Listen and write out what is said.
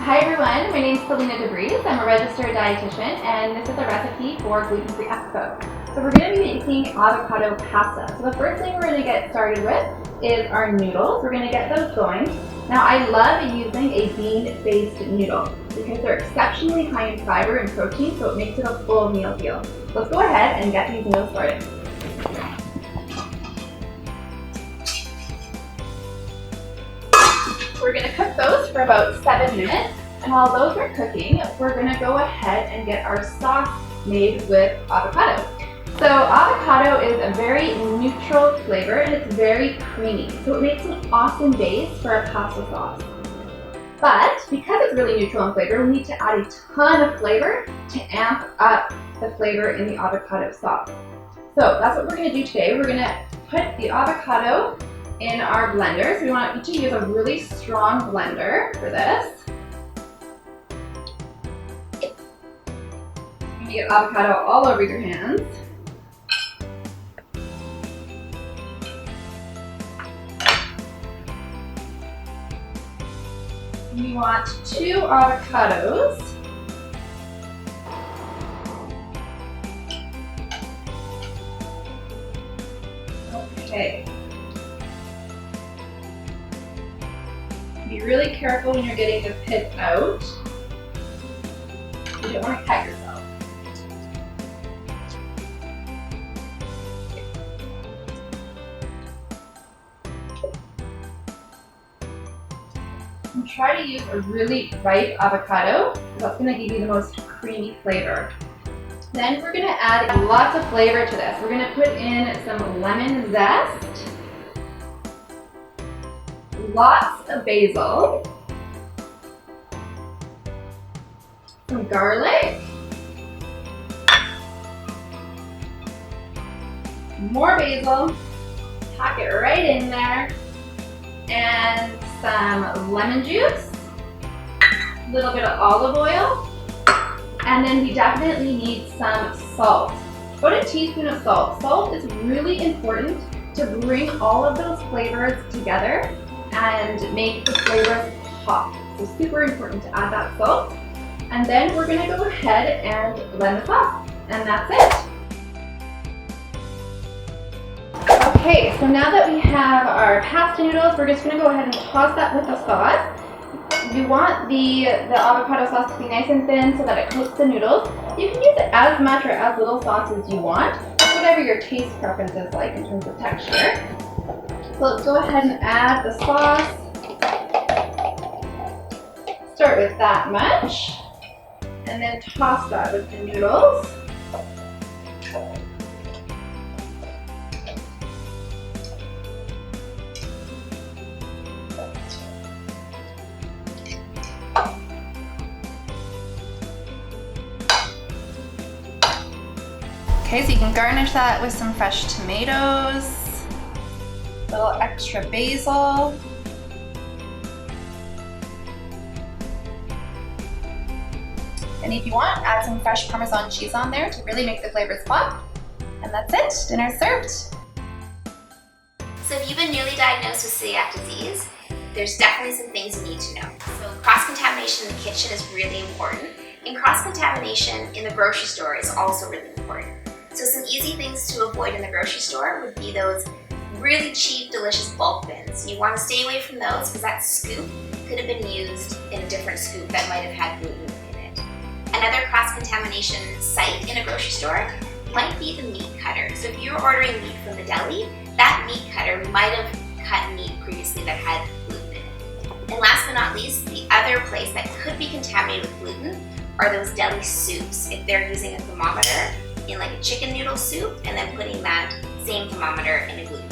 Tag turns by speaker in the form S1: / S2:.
S1: Hi everyone, my name is Selena DeVries. I'm a registered dietitian and this is a recipe for gluten-free avocado. So we're going to be making avocado pasta. So the first thing we're going to get started with is our noodles. We're going to get those going. Now I love using a bean-based noodle because they're exceptionally high in fiber and protein, so it makes it a full meal deal. Let's go ahead and get these meals started. We're going to cook those for about 7 minutes, and while those are cooking, we're going to go ahead and get our sauce made with avocado. So avocado is a very neutral flavor and it's very creamy, so it makes an awesome base for a pasta sauce. But because it's really neutral in flavor, we need to add a ton of flavor to amp up the flavor in the avocado sauce. So that's what we're going to do today. We're going to put the avocado in our blender. So we want to use a really strong blender for this. You get avocado all over your hands. We want 2 avocados. Okay. Be really careful when you're getting the pit out. You don't want to cut yourself. And try to use a really ripe avocado because that's going to give you the most creamy flavor. Then we're going to add lots of flavor to this. We're going to put in some lemon zest, lots of basil, some garlic, more basil, pack it right in there, and some lemon juice, a little bit of olive oil, and then we definitely need some salt. About a teaspoon of salt. Salt is really important to bring all of those flavors together and make the flavors pop. So super important to add that salt. And then we're going to go ahead and blend the sauce. And that's it. Okay, so now that we have our pasta noodles, we're just going to go ahead and toss that with the sauce. You want the avocado sauce to be nice and thin so that it coats the noodles. You can use as much or as little sauce as you want, whatever your taste preference is like in terms of texture. So let's go ahead and add the sauce. Start with that much, and then toss that with the noodles. Okay, so you can garnish that with some fresh tomatoes, a little extra basil, and if you want, add some fresh Parmesan cheese on there to really make the flavors pop. And that's it, dinner's served.
S2: So if you've been newly diagnosed with celiac disease, there's definitely some things you need to know. So cross-contamination in the kitchen is really important, and cross-contamination in the grocery store is also really important. So some easy things to avoid in the grocery store would be those really cheap, delicious bulk bins. You want to stay away from those because that scoop could have been used in a different scoop that might have had gluten in it. Another cross-contamination site in a grocery store might be the meat cutter. So if you're ordering meat from the deli, that meat cutter might have cut meat previously that had gluten in it. And last but not least, the other place that could be contaminated with gluten are those deli soups. If they're using a thermometer in like a chicken noodle soup and then putting that same thermometer in a gluten